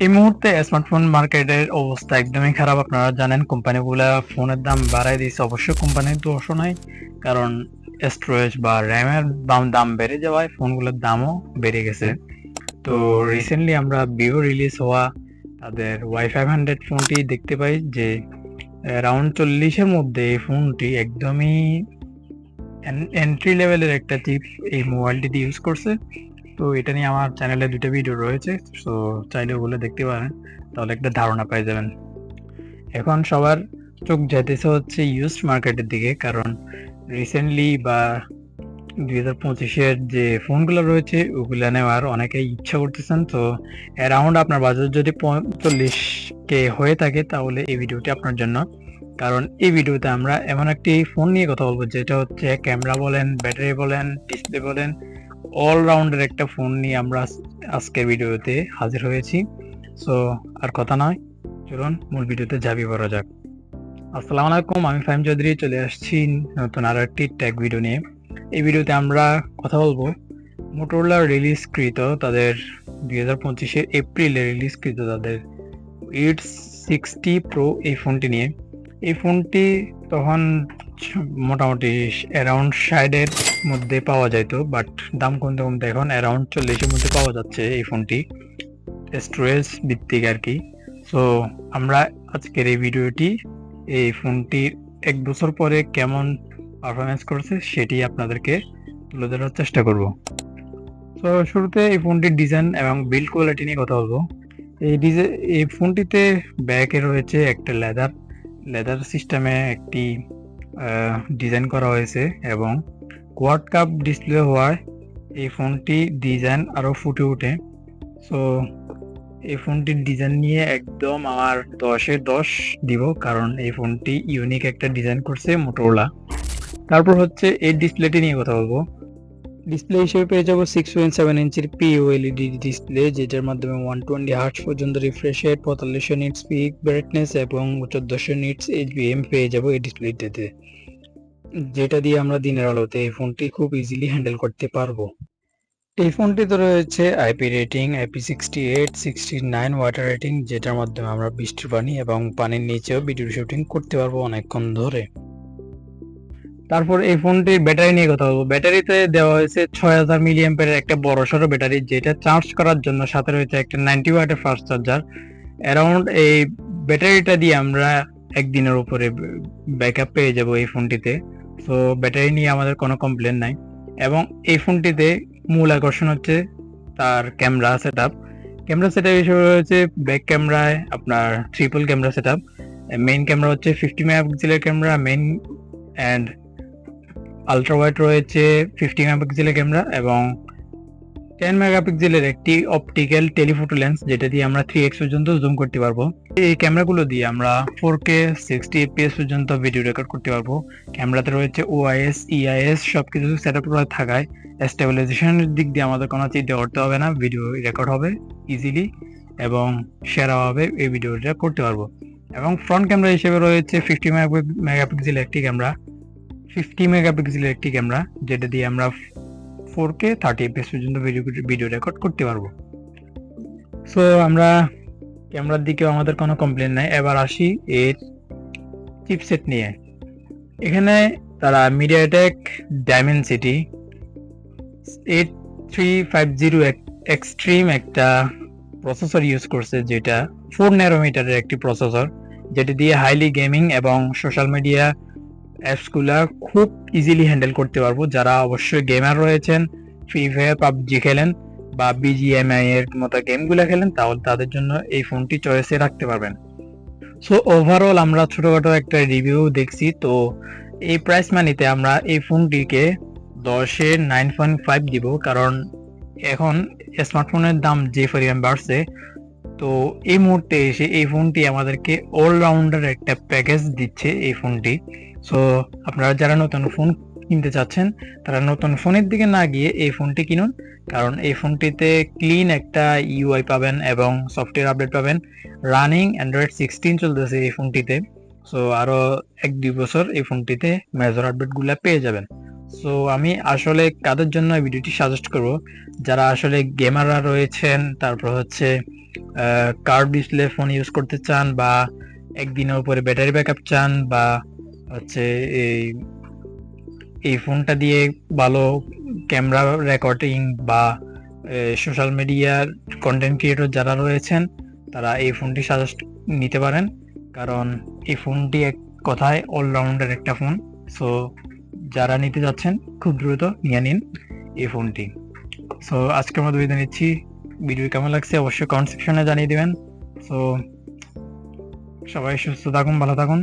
এই মুহূর্তে স্মার্টফোন মার্কেটের অবস্থা একদমই খারাপ। আপনারা জানেন কোম্পানিগুলা ফোনের দাম বাড়ায় দিয়েছে। অবশ্য কোম্পানির দোষও নাই, কারণ স্টোরেজ বা র্যামের দাম বেড়ে যাওয়ায় ফোনগুলোর দামও বেড়ে গেছে। তো রিসেন্টলি আমরা ভিভো রিলিজ হওয়া তাদের Y500 ফোনটি দেখতে পাই যে অ্যারাউন্ড 40-এর মধ্যে এই ফোনটি একদমই এন্ট্রি লেভেলের একটা চিপ এই মোবাইলটি ইউজ করছে। তো এটা নিয়ে আমার চ্যানেলে 2টা ভিডিও রয়েছে, সো চাইলে ওগুলো দেখতে পারেন, তাহলে একটা ধারণা পেয়ে যাবেন। এখন সবার চোখ যেতেছে হচ্ছে ইউজড মার্কেটের দিকে, কারণ রিসেন্টলি বা 2025-এর যে ফোনগুলো রয়েছে ওগুলো নেওয়ার অনেকেই ইচ্ছা করতেছেন। তো অ্যারাউন্ড আপনার বাজেট যদি 40K হয়ে থাকে তাহলে এই ভিডিওটি আপনার জন্য, কারণ এই ভিডিওতে আমরা এমন একটি ফোন নিয়ে কথা বলবো যেটা হচ্ছে ক্যামেরা বলেন, ব্যাটারি বলেন, ডিসপ্লে বলেন, অলরাউন্ডের একটা ফোন নিয়ে আমরা আজকের ভিডিওতে হাজির হয়েছি। সো আর কথা নয়, চলুন মূল ভিডিওতে ঝাঁপিয়ে পড়া যাক। আসসালামু আলাইকুম, আমি ফাহিম চৌধুরী চলে আসছি নতুন আরো একটি টেক ভিডিও নিয়ে। এই ভিডিওতে আমরা কথা বলবো মোটরোলা রিলিজকৃত তাদের 2025-এর এপ্রিলে রিলিজকৃত তাদের 860 প্রো এই ফোনটি নিয়ে। এই ফোনটি তখন মোটামুটি অ্যারাউন্ড 60-এর মধ্যে পাওয়া যেত, বাট দাম কমতে কমতে এখন অ্যারাউন্ড 40-এর মধ্যে পাওয়া যাচ্ছে এই ফোনটি, স্টোরেজ ভিত্তিক আর কি। সো আমরা আজকের এই ভিডিওটি এই ফোনটির 1 বছর পরে কেমন পারফরমেন্স করছে সেটি আপনাদেরকে তুলে ধরার চেষ্টা করব। তো শুরুতে এই ফোনটির ডিজাইন এবং বিল্ড কোয়ালিটি নিয়ে কথা বলবো। এই ফোনটিতে ব্যাকে রয়েছে একটা লেদার সিস্টেমে একটি ডিজাইন করা হয়েছে এবং কোয়াড কাপ ডিসপ্লে হওয়ায় এই ফোনটি ডিজাইন আরো ফুটে ওঠে। সো এই ফোনটির ডিজাইন নিয়ে একদম আমার 10-এ 10 দিব, কারণ এই ফোনটি ইউনিক একটা ডিজাইন করছে মোটরোলা। তারপর হচ্ছে এই ডিসপ্লেটি নিয়ে কথা বলবো। ডিসপ্লে হিসেবে পেয়ে যাবো 6.7 ইঞ্চির POLED ডিসপ্লে, যেটার মাধ্যমে 120 হার্টজ পর্যন্ত refresh rate, 4500 nits pick brightness এবং 1400 নিটস HBM পেয়ে যাবো এই ডিসপ্লেটিতে, যেটা দিয়ে আমরা দিনের আলোতে এই ফোনটি খুব ইজিলি হ্যান্ডেল করতে পারবো। এই ফোনটিতে রয়েছে IP rating IP68 69 water rating, যেটার মাধ্যমে আমরা বৃষ্টির পানি এবং পানির নিচেও ভিডিও শুটিং করতে পারবো অনেকক্ষণ ধরে। তারপর এই ফোনটির ব্যাটারি নিয়ে কথা বলবো। ব্যাটারিতে দেওয়া হয়েছে 6000 মিলিঅ্যাম্পিয়ারের একটা বড়সড় ব্যাটারি, যেটা চার্জ করার জন্য সাথে রয়েছে একটা 90 ওয়াটের ফাস্ট চার্জার। অ্যারাউন্ড এই ব্যাটারিটা দিয়ে আমরা একদিনের উপরে ব্যাকআপ পেয়ে যাব এই ফোনটিতে। সো ব্যাটারি নিয়ে আমাদের কোনো কমপ্লেন নাই। এবং এই ফোনটিতে মূল আকর্ষণ হচ্ছে তার ক্যামেরা সেটআপ হিসেবে রয়েছে ব্যাক ক্যামেরায় আপনার triple camera setup. Main camera হচ্ছে 50 মেগাপিক্সেলের camera main, and ultra wide রয়েছে 50 মেগাপিক্সেলের ক্যামেরা এবং 10 মেগাপিক্সেলের একটি অপটিক্যাল টেলিফোটো লেন্স, যেটা দিয়ে আমরা 3x পর্যন্ত জুম করতে পারবো। এই ক্যামেরাগুলো দিয়ে আমরা 4K 60 fps পর্যন্ত ভিডিও রেকর্ড করতে পারবো। ক্যামেরাতে রয়েছে OIS EIS সবকিছু সেটআপ করা থাকায় স্টেবিলাইজেশনের দিক দিয়ে আমাদের কোনো চিন্তা করতে হবে না, ভিডিও রেকর্ড হবে ইজিলি এবং সেরাভাবে এই ভিডিওটা করতে পারবো। এবং ফ্রন্ট ক্যামেরা হিসেবে রয়েছে 50 মেগাপিক্সেলের একটি ক্যামেরা, যেটা দিয়ে আমরা 4K 30 fps পর্যন্ত ভিডিও রেকর্ড করতে পারবো। সো আমরা ক্যামেরার দিকেও আমাদের কোনো কমপ্লেন নাই। এবার আসি এর চিপসেট নিয়ে। এখানে তারা MediaTek Dimensity 8350 এক্সট্রিম একটা প্রসেসর ইউজ করছে, যেটা 4 ন্যানোমিটারের একটি প্রসেসর, যেটা দিয়ে হাইলি গেমিং এবং সোশ্যাল মিডিয়া অ্যাপসগুলা খুব ইজিলি হ্যান্ডেল করতে পারবো। যারা অবশ্যই গেমার রয়েছেন, ফ্রি ফায়ার পাবজি খেলেন বা BGMI এর মতো গেমগুলো খেলেন, তাহলে তাদের জন্য এই ফোনটি চয়েসে রাখতে পারবেন। সো ওভারঅল আমরা ছোটখাটো একটা রিভিউ দেখছি। তো এই প্রাইস মানিতে আমরা এই ফোনটিকে 10-এ 9.5 দিব, কারণ এখন স্মার্টফোনের দাম যে পরিমাণ বাড়ছে, তো এই মুহূর্তে এসে এই ফোনটি আমাদেরকে অলরাউন্ডার একটা প্যাকেজ দিচ্ছে এই ফোনটি। সো আপনারা যারা নতুন ফোন কিনতে চাচ্ছেন তারা নতুন ফোনের দিকে না গিয়ে এই ফোনটি কিনুন, কারণ এই ফোনটিতে ক্লিন একটা UI পাবেন এবং সফটওয়্যার আপডেট পাবেন। রানিং Android 16 চলতেছে এই ফোনটিতে। সো আরো 1-2 বছর এই ফোনটিতে মেজর আপডেট গুলা পেয়ে যাবেন। সো আমি আসলে কাদের জন্য এই ভিডিওটি সাজেস্ট করব, যারা আসলে গেমাররা রয়েছেন, তারপর হচ্ছে কার্ভ ডিসপ্লে ফোন ইউজ করতে চান, বা একদিনের উপরে ব্যাটারি ব্যাকআপ চান, বা হচ্ছে এই এই ফোনটা দিয়ে ভালো ক্যামেরা রেকর্ডিং বা সোশ্যাল মিডিয়ার কন্টেন্ট ক্রিয়েটর যারা রয়েছেন তারা এই ফোনটি সাজেস্ট নিতে পারেন। কারণ এই ফোনটি এক কথায় অলরাউন্ডার একটা ফোন। সো যারা নিতে যাচ্ছেন খুব দ্রুত নিয়ে নিন এই ফোনটি। সো আজকের মতো বিদায় নিচ্ছি। ভিডিও কেমন লাগছে অবশ্যই কমেন্ট সেকশনে জানিয়ে দিবেন। সো সবাই সুস্থ থাকুন, ভালো থাকুন।